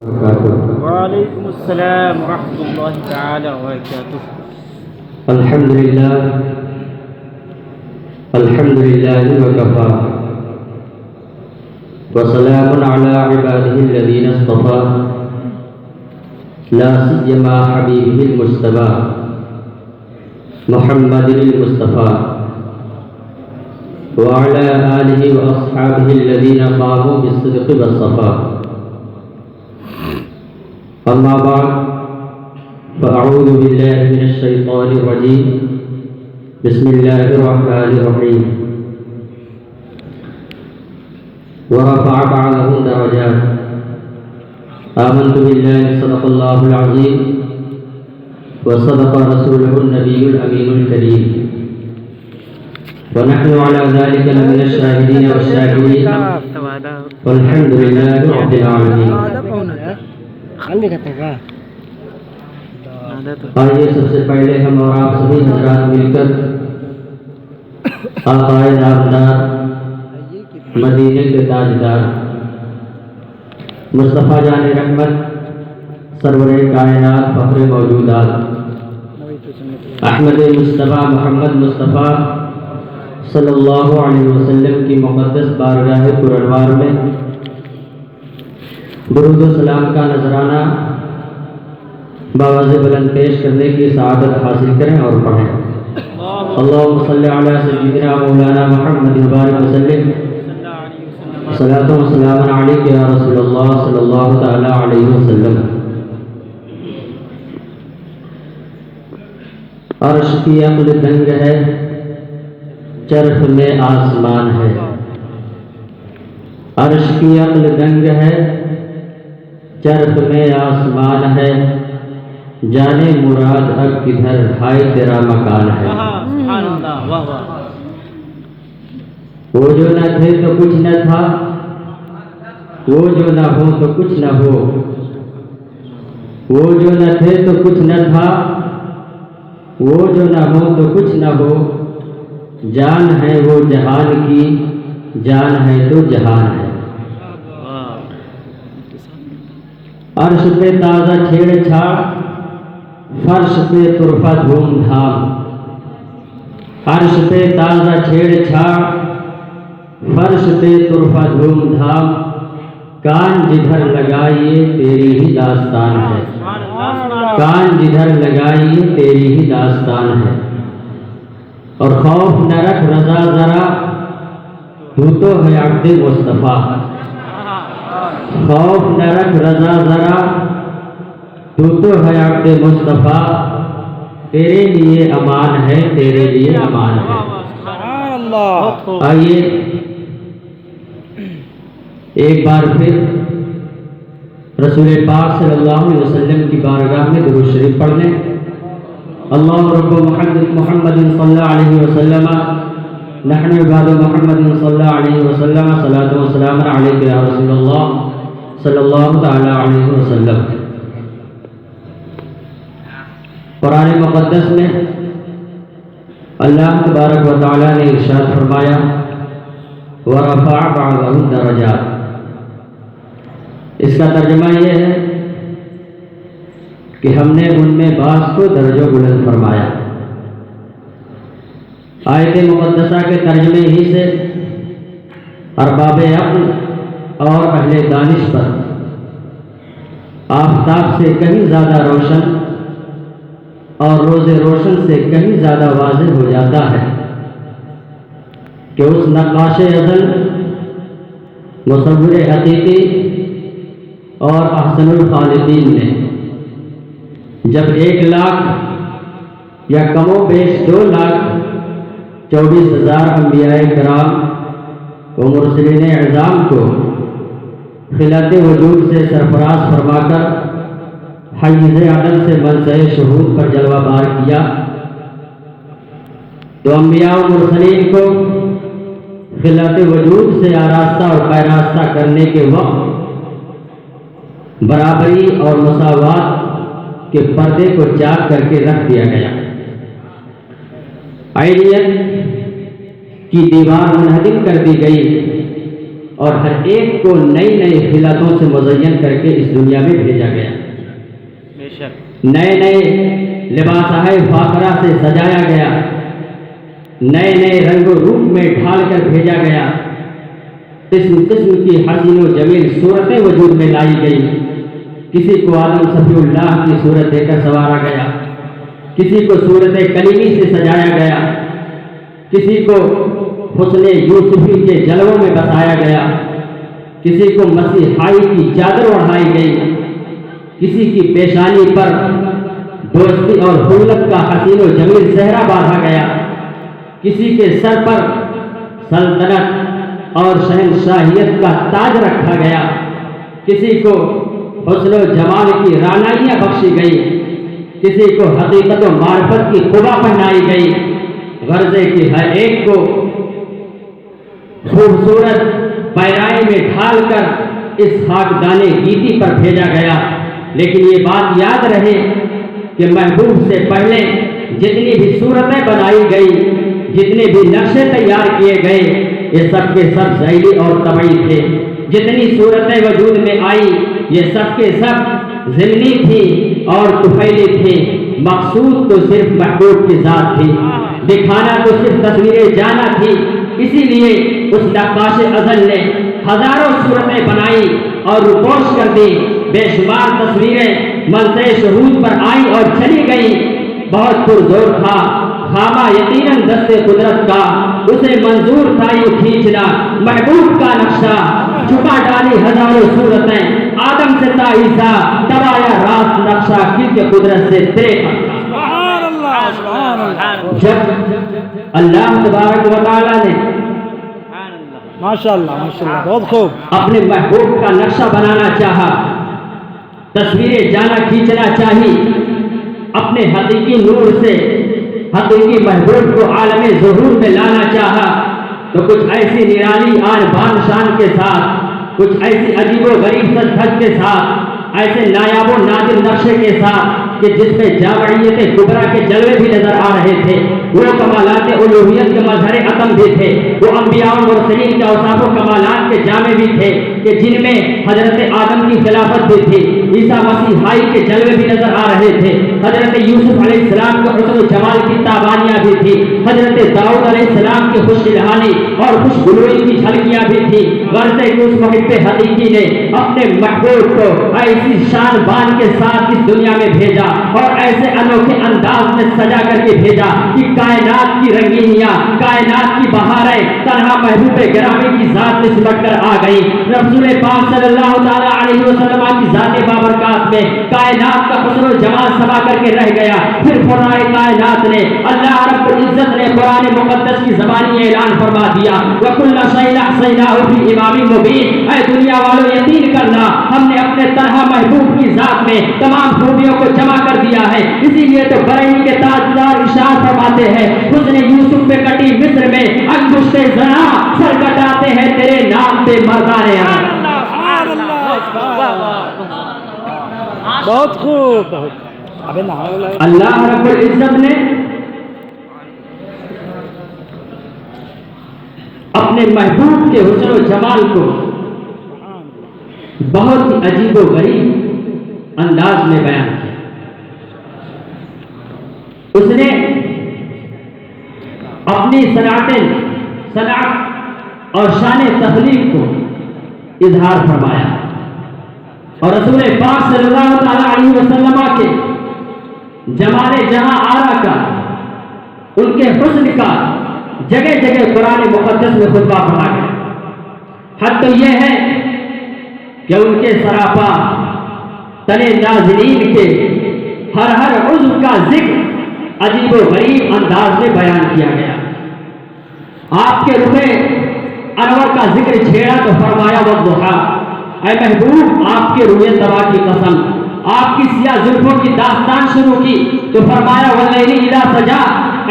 وعلیکم السلام ورحمۃ اللہ تعالی وبرکاتہ۔ الحمد للہ وکفی وسلام علی عباده الذین اصطفی لا سیما حبیبہ المجتبی محمد المصطفی وعلى آلہ واصحابہ الذین قاموا بالصدق والصفاء۔ اما بعد فاعوذ باللہ من الشیطان الرجیم بسم اللہ الرحمن الرحیم ورفع بعضهم درجات آمنت باللہ صدق اللہ العظیم وصدق رسوله النبی الامین الکریم ونحن على ذلك لمن الشاهدين والشاكرين والحمد لله رب العالمين۔ آئیے سب سے پہلے ہم اور آپ سبھی حضرات مل کر آقائے نامدار مدینے کے تاجدار مصطفیٰ جان رحمت سرور کائنات فخر موجودات احمد مصطفیٰ محمد مصطفیٰ صلی اللہ علیہ وسلم کی مقدس بارگاہ پرانوار میں درود و سلام کا نذرانہ باواز بلند پیش کرنے کی سعادت حاصل کریں اور پڑھیں۔ اللہم صلی علی سیدنا مولانا محمد بارک وسلم صلاۃ و سلام علیک یا رسول اللہ صلی اللہ تعالی علیہ وسلم۔ عرش کی عقل دنگ ہے، چرخ میں آسمان ہے۔ عرش کی عقل دنگ ہے، چرخ میں آسمان ہے، جانے مراد اب کدھر ہائے تیرا مکان ہے۔ وہ جو نہ تھے تو کچھ نہ تھا، وہ جو نہ ہو تو کچھ نہ ہو، وہ جو نہ تھے تو کچھ نہ تھا، وہ جو نہ ہو تو کچھ نہ ہو، جان ہے وہ جہان کی، جان ہے تو جہان ہے۔ عرش پہ تازہ چھیڑ چھاڑ، فرش پہ طرفہ دھوم دھام۔ عرش پہ تازہ چھیڑ چھاڑ، فرش پہ طرفہ دھوم دھام، کان جدھر لگائیے تیری ہی داستان ہے، کان جدھر لگائیے تیری ہی داستان ہے۔ اور خوف نہ رکھ رضا ذرا، تو ہے عبد مصطفیٰ۔ خوف نہ رکھ رضا ذرا، تو ہے عبد مصطفیٰ، تیرے لیے امان ہے، تیرے لیے امان ہے۔ آئیے ایک بار پھر رسول پاک صلی اللہ علیہ وسلم کی بارگاہ میں درود شریف پڑھ لیں۔ اللہم رب محمد صلی اللہ علیہ وسلم نحن عباد محمد صلی اللہ علیہ وسلم صلاۃ و سلام علیک یا رسول اللہ صلی اللہ تعالی علیہ وسلم۔ قرآن مقدس میں اللہ تبارک و تعالی نے ارشاد فرمایا وَرَفَعَ بَعْضَهُمْ دَرَجَاتٍ۔ اس کا ترجمہ یہ ہے کہ ہم نے ان میں بعض کو درجہ بلند فرمایا۔ آیت مقدسہ کے ترجمے ہی سے ارباب عقل اور اہل دانش پر آفتاب سے کہیں زیادہ روشن اور روز روشن سے کہیں زیادہ واضح ہو جاتا ہے کہ اس نقاش ازل، مصور حقیقی اور احسن الخالقین نے جب 1,00,000 یا کم و بیش 2,24,000 انبیاء کرام و مرسلین اعظام کو خلعت وجود سے سرفراز فرما کر حیز عدم سے منصع شہود پر جلوہ بار کیا، تو انبیاء و مرسلین کو خلعت وجود سے آراستہ اور پیراستہ کرنے کے وقت برابری اور مساوات کے پردے کو چاک کر کے رکھ دیا گیا۔ عینیت کی دیوار منہدم کر دی گئی اور ہر ایک کو نئی نئی خلعتوں سے مزین کر کے اس دنیا میں بھیجا گیا. بے شک. نئے نئے لباسۂ فاخرہ سے سجایا گیا، نئے نئے رنگ و روپ میں ڈھال کر بھیجا گیا. قسم قسم کی حسین و جمیل صورتیں وجود میں لائی گئی. کسی کو آدم صفی اللہ کی صورت دے کر سنوارا گیا، کسی کو صورت کلیمی سے سجایا گیا، کسی کو حسن یوسفی کے جلووں میں بسایا گیا، کسی کو مسیحائی کی چادر اڑھائی گئی، کسی کی پیشانی پر دوستی اور خلت کا حسین و جمیل صحرا باندھا گیا، کسی کے سر پر سلطنت اور شہنشاہیت کا تاج رکھا گیا، کسی کو حسن و جمال کی رعنائیاں بخشی گئی، کسی کو حقیقت و معرفت کی قبا پہنائی گئی. غرضے کی ہر ایک کو خوبصورت پیرائی میں ڈھال کر اس خاکدان گیتی پر بھیجا گیا. لیکن یہ بات یاد رہے کہ محبوب سے پہلے جتنی بھی صورتیں بنائی گئی، جتنے بھی نقشے تیار کیے گئے، یہ سب کے سب ذیلی اور طبعی تھے. جتنی صورتیں وجود میں آئی یہ سب کے سب ضمنی تھی اور طفیلی تھی. مقصود تو صرف محبوب کی ذات تھی، دکھانا تو صرف تصویر جانا تھی. اسی لیے اس نقاش ازل نے ہزاروں صورتیں بنائی اور روپوش کر دی. بے شمار تصویریں منظر شہود پر آئیں اور چلی گئیں. بہت پرزور تھا خامہ یقیناً دست قدرت کا، اسے منظور تھا یوں کھینچنا محبوب کا نقشہ. چھپا ڈالی ہزاروں صورتیں آدم سے تا عیسیٰ، تب آیا راست نقشہ کس کے قدرت سے دیکھا. جب اللہ تبارک و تعالیٰ نے ماشاءاللہ بہت خوب اپنے محبوب کا نقشہ بنانا چاہا، تصویریں جانا کھینچنا چاہی، اپنے حقیقی نور سے حقیقی محبوب کو عالم ظہور میں لانا چاہا، تو کچھ ایسی نرالی آن بان شان کے ساتھ، کچھ ایسی عجیب و غریب سج دھج کے ساتھ، ایسے نایاب و نادر نقشے کے ساتھ کہ جس میں جامعیت کبریٰ کے جلوے بھی نظر آ رہے تھے. وہ کمالات الوہیت کے مظہر عدم بھی تھے، وہ انبیاء و مرسلین کے اوصاف و کمالات کے جامع بھی تھے کہ جن میں حضرت آدم کی خلافت بھی تھی، عیسیٰ مسیحائی کے جلوے بھی نظر آ رہے تھے، حضرت یوسف علیہ السلام کے حسن و جمال کی تابانیاں بھی تھی، حضرت داؤد علیہ السلام کی خوش الہانی اور خوش گلوئی کی جھلکیاں بھی تھی. غرض اس محب حقیقی نے اپنے محبوب کو ایسی شان بان کے ساتھ اس دنیا میں بھیجا اور ایسے انوکھے انداز میں سجا کر کے بھیجا کہ کائنات کی رنگینیاں، کائنات کی بہاریں تنہا محبوب گرامی کی ذات میں سمٹ کر آ گئی. رسول پاک صلی اللہ تعالی علیہ وسلم کی ذات بابرکات میں کائنات کا حسن و جمال سما کر کے رہ گیا. پھر فرائے کائنات نے اللہ رب العزت نے قرآن مقدس کی زبانی اعلان فرما دیا وَكُلَّ شَيْءٍ أَحْصَيْنَاهُ فِي إِمَامٍ مُبِينٍ. اے دنیا والوں یقین کرنا ہم نے اپنے تنہا محبوب کی ذات میں تمام خوبیوں کو جمع کر دیا ہے. اسی لیے تو بریلی کے تاجدار ارشاد فرماتے ہیں حسن یوسف پہ کٹی مصر میں انگشت زنا سر کٹاتے ہیں تیرے نام پہ مردانے. بہت خوب. اللہ رب العزت نے اپنے محبوب کے حسن و جمال کو بہت ہی عجیب و غریب انداز میں بیان کیا. اس نے اپنی صنعت اور شان تخلیق کو اظہار فرمایا اور رسول پاک صلی اللہ تعالی علیہ وسلم کے جمال جہاں آرا کا، ان کے حسن کا جگہ جگہ قرآن مقدس میں خطبہ پڑھا گیا. حد تو یہ ہے کہ ان کے سراپا تنے ناظرین کے ہر عضو کا ذکر عجیب و غریب انداز میں بیان کیا گیا. آپ کے رخ انور کا ذکر چھیڑا تو فرمایا والضحیٰ، اے محبوب آپ کے روئے طبع کی قسم. آپ کی سیاہ زلفوں کی داستان شروع کی تو فرمایا واللیل اذا سجا،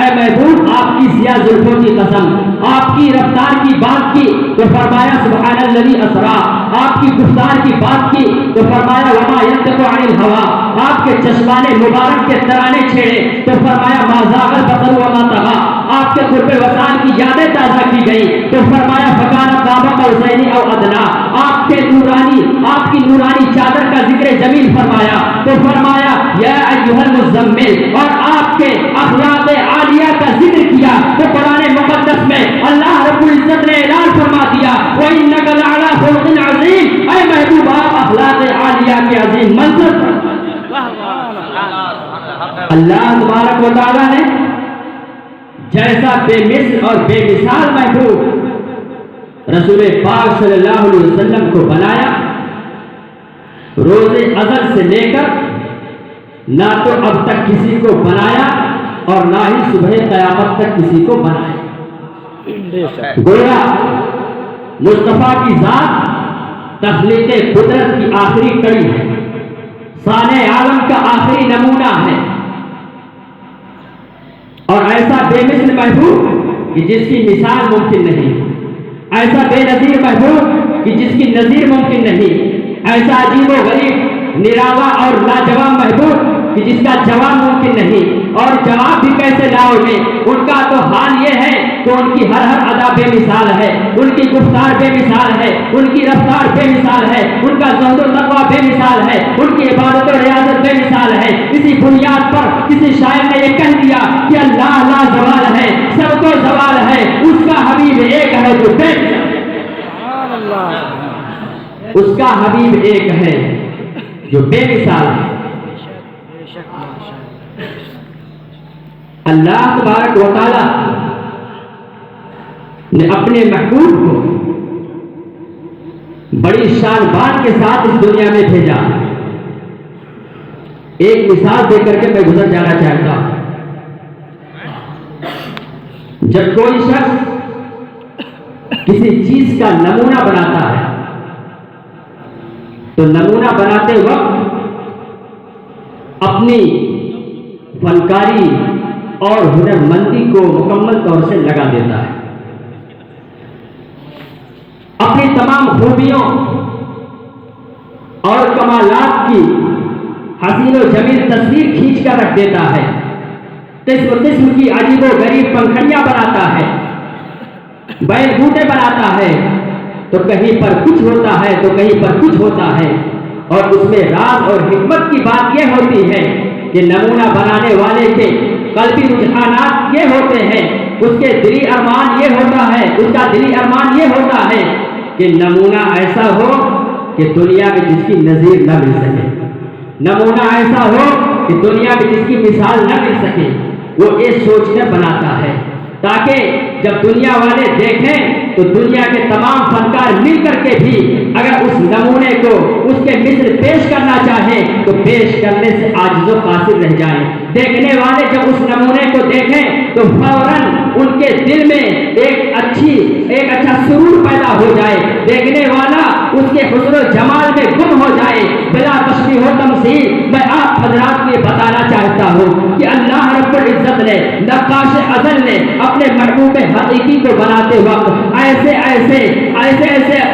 اے محبوب آپ کی سیاہ زلفوں کی قسم، آپ کی رفتار کی بات کی تو فرمایا سبحان الذی اسرا، آپ کی گفتار کی بات کی تو فرمایا وما ینطق عن الہوی، آپ کے چشمان مبارک کے ترانے چھیڑے تو فرمایا ما زاغ البصر وما طغی، آپ کے قرب وصال کی یادیں تازہ کی گئی تو فرمایا فکان قاب قوسین او ادنی، آپ کے نورانی، آپ کی نورانی چادر کا ذکر جمیل فرمایا تو فرمایا یا ایھا المزمل، اور آپ کے اخلاق عالیہ کا ذکر کیا تو قرآن مقدس میں اللہ رب العزت نے اعلان فرما دیا وَإِنَّكَ لَعَلَىٰ خُلُقٍ عَظِيمٍ، اے محبوب آپ اخلاق عالیہ کے عظیم منظر پر۔ اللہ تبارک و تعالیٰ نے جیسا بے مثل اور بے مثال محبوب رسول پاک صلی اللہ علیہ وسلم کو بنایا، روز ازل سے لے کر نہ تو اب تک کسی کو بنایا اور نہ ہی صبح قیامت تک کسی کو بنایا۔ گویا مصطفیٰ کی ذات تخلیق قدرت کی آخری کڑی ہے، صانع عالم کا آخری نمونہ ہے، اور ایسا بے مثل محبوب کہ جس کی مثال ممکن نہیں، ایسا بے نظیر محبوب کہ جس کی نظیر ممکن نہیں، ایسا عجیب و غریب نرالا اور لاجواب محبوب کہ جس کا جواب ممکن نہیں، اور جواب بھی کیسے لاؤ گے؟ ان کا تو حال یہ ہے کہ ان کی ہر ادا بے مثال ہے، ان کی گفتار بے مثال ہے، ان کی رفتار بے مثال ہے، ان کا زہد و تقویٰ بے مثال ہے، ان کی عبادت و ریاضت بے مثال ہے۔ اسی بنیاد پر کسی شاعر نے یہ کہہ دیا کہ اللہ لا زوال ہے، سب کو زوال ہے، اس کا حبیب ایک ہے جو بے مثال، اس کا حبیب ایک ہے جو بے مثال ہے۔ اللہ تبارک و تعالی نے اپنے محبوب کو بڑی شان بان کے ساتھ اس دنیا میں بھیجا۔ ایک مثال دے کر کے میں گزر جانا چاہتا ہوں۔ جب کوئی شخص کسی چیز کا نمونہ بناتا ہے تو نمونہ بناتے وقت اپنی فنکاری اور ہنر مندی کو مکمل طور سے لگا دیتا ہے، اپنی تمام خوبیوں اور کمالات کی حسین و جمیل تصویر کھینچ کر رکھ دیتا ہے، قسم قسم کی عجیب و غریب پنکھڑیاں بناتا ہے، بیل بوٹے بناتا ہے، تو کہیں پر کچھ ہوتا ہے تو کہیں پر کچھ ہوتا ہے، اور اس میں راز اور حکمت کی بات یہ ہوتی ہے کہ نمونہ بنانے والے کے قلبی رجحانات یہ ہوتے ہیں، اس کے دلی ارمان یہ ہوتا ہے، اس کا دلی ارمان یہ ہوتا ہے کہ نمونہ ایسا ہو کہ دنیا میں جس کی نظیر نہ مل سکے، نمونہ ایسا ہو کہ دنیا میں جس کی مثال نہ مل سکے، وہ یہ سوچ کر بناتا ہے تاکہ جب دنیا والے دیکھیں تو دنیا کے تمام فنکار مل کر کے بھی اگر اس نمونے کو اس کے مثل پیش کرنا چاہیں تو پیش کرنے سے عاجز و قاصر رہ جائیں۔ دیکھنے والے جب اس نمونے کو دیکھیں تو فوراً ان کے دل میں ایک اچھا سرور پیدا ہو جائے، دیکھنے والا اس کے حسن و جمال میں گم ہو جائے۔ بلا تشبیہ و تمثیل میں آپ حضرات کو یہ چاہتا ہوں کہ اللہ رب العزت نے نقاش ازل نے اپنے محبوب حقیقی کو بناتے وقت ایسے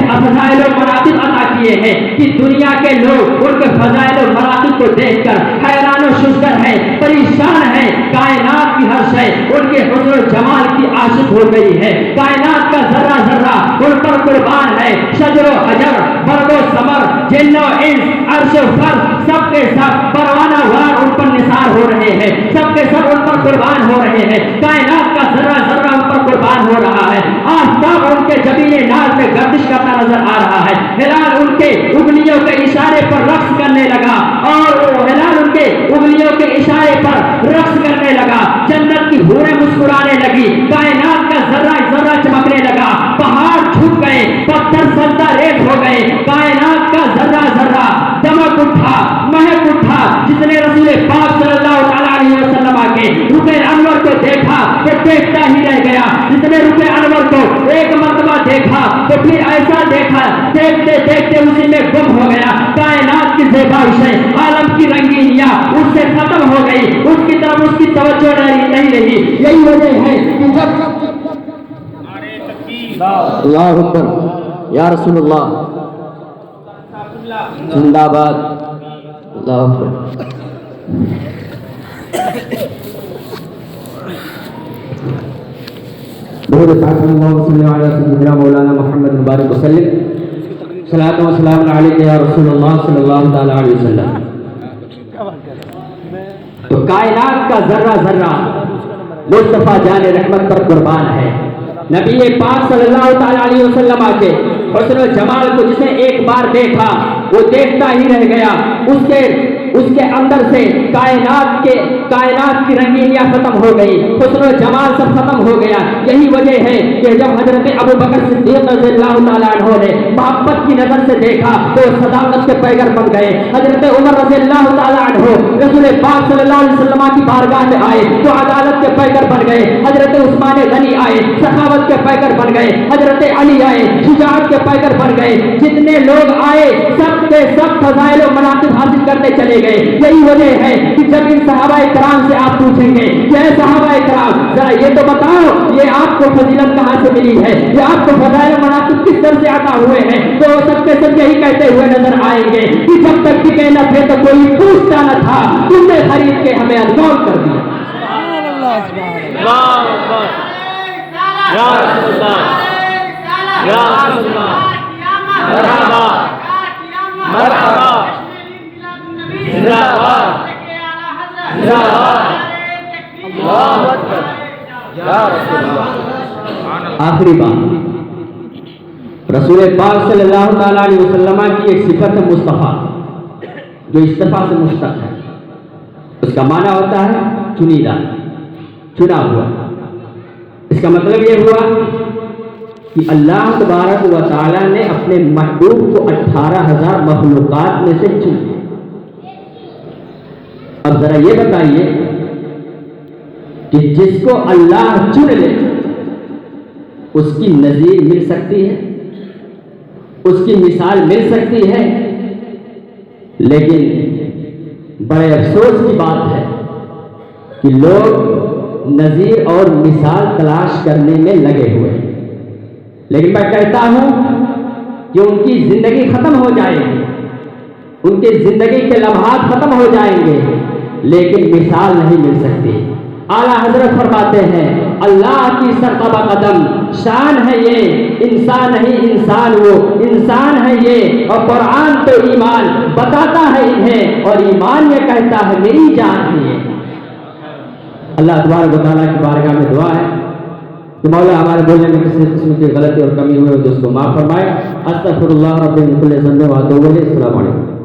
فضائل و مراتب عطا کیے ہیں کہ دنیا کے لوگ ان کے فضائل و مراتب کو دیکھ کر حیران و ششدر ہیں، پریشان ہیں۔ کائنات کی ہر شے ان کے حسن و جمال کی عاشق ہو گئی ہے، کائنات کا ذرہ ذرہ ان پر قربان ہے۔ شجر و حجر، برگ و ثمر، جن و انس، عرش و فرش، سب کے سب پروانہ وار ان پر نثار ہو رہے ہیں، سب کے سب ان پر قربان ہو رہے ہیں۔ کائنات کا ذرہ ذرہ ان پر قربان ہو رہا ہے۔ آفتاب ان کے جبین ناز میں گردش کرتا نظر آ رہا ہے۔ ہلال ان کے انگلیوں کے اشارے پر رقص کرنے لگا، اور وہ ہلال ان کے انگلیوں کے اشارے پر رقص کرنے لگا۔ جنت کی حوریں مسکرانے لگی، کائنات کا ذرہ ذرہ چمکنے لگا، پہاڑ جھک گئے، پتھر سجدہ ریز ہو گئے، کائنات کا ذرہ ذرہ چمک اٹھا، مہک اٹھا۔ جس نے رسول پاک صلی اللہ علیہ وسلم کے رخ انور کو دیکھا تو دیکھتا ہی رہ گیا، جس نے رخ انور کو ایک مرتبہ دیکھا تو پھر ایسا دیکھا، دیکھتے دیکھتے اسی میں گم ہو گیا۔ کائنات کی زیبائشیں، عالم کی رنگینیاں اس سے ختم ہو گئی، اس کی طرف اس کی توجہ نہیں نہیں. یہی وجہ ہے کہ جب اللہ اکبر یا رسول اللہ زندہ باد. اللہ اکبر. درود پاک اللہم صلی علی سیدنا مولانا محمد مبارک وسلم. صلاۃ و سلام علیک یا رسول اللہ صلی اللہ تعالی علیہ وسلم. تو کائنات کا ذرہ ذرہ مصطفیٰ جان رحمت پر قربان ہے. نبی پاک صلی اللہ تعالی علیہ وسلم کے حسن و جمال کو جس نے ایک بار دیکھا وہ دیکھتا ہی رہ گیا. اس کے اندر سے کائنات کی رنگینیاں ختم ہو گئی, حسن و جمال سب ختم ہو گیا. یہی وجہ ہے کہ جب حضرت ابو بکر صدیق رضی اللہ تعالیٰ عنہ نے محبت کی نظر سے دیکھا تو صداقت کے پیکر بن گئے. حضرت عمر رضی اللہ تعالیٰ عنہ رسول پاک صلی اللہ علیہ وسلم کی بارگاہ میں آئے تو عدالت کے پیکر بن گئے. حضرت عثمان غنی آئے, سخاوت کے پیکر بن گئے. حضرت علی آئے, شجاعت کے پیکر بن گئے. جتنے لوگ آئے سب کے سب فضائل و مناقب حاصل کرتے چلے گئے. یہی وجہ ہے کہ جب ان صحابہ کرام سے آپ پوچھیں گے کہ اے صحابہ کرام ذرا یہ تو بتاؤ یہ آپ کو فضیلت کہاں سے ملی ہے, یہ آپ کو فضائل و مناقب کس طرح سے عطا ہوئے ہیں, تو سب کے سب یہی کہتے ہوئے نظر آئیں گے کہ جب تک ٹکے نہ تھے تو کوئی پوچھتا نہ تھا, تم نے خرید کے ہمیں انگول کر دیا. یا رسول اللہ, یا رسول اللہ, مرحبا مرحبا, زندہ باد زندہ باد, اللہ اکبر, یا رسول اللہ. آخری بات, رسول پاک صلی اللہ تعالیٰ علیہ وسلم کی ایک صفت ہے مصطفیٰ, جو اصطفیٰ سے مشتق ہے. اس کا معنی ہوتا ہے چنیدہ, چنا ہوا. اس کا مطلب یہ ہوا کہ اللہ تبارک و تعالیٰ نے اپنے محبوب کو 18,000 مخلوقات میں سے چن لیا. اب ذرا یہ بتائیے کہ جس کو اللہ چن لے اس کی نظیر مل سکتی ہے, اس کی مثال مل سکتی ہے. لیکن بڑے افسوس کی بات ہے کہ لوگ نظیر اور مثال تلاش کرنے میں لگے ہوئے ہیں. لیکن میں کہتا ہوں کہ ان کی زندگی ختم ہو جائے گی, ان کی زندگی کے لمحات ختم ہو جائیں گے, لیکن مثال نہیں مل سکتی. اعلیٰ حضرت فرماتے ہیں اللہ کی سرقبہ قدم شان ہے یہ, انسان نہیں انسان وہ, انسان ہے یہ, اور قرآن تو ایمان بتاتا ہے انہیں, اور ایمان یہ کہتا ہے میری جان ہے یہ. اللہ تبارک و تعالیٰ کی بارگاہ میں دعا ہے کہ مولا ہمارے بولنے میں کسی قسم کی غلطی اور کمی ہوئی ہو تو اس کو معاف فرمائے. استغفر اللہ رب من کل ذنب و اتوب الیہ. السلام علیکم.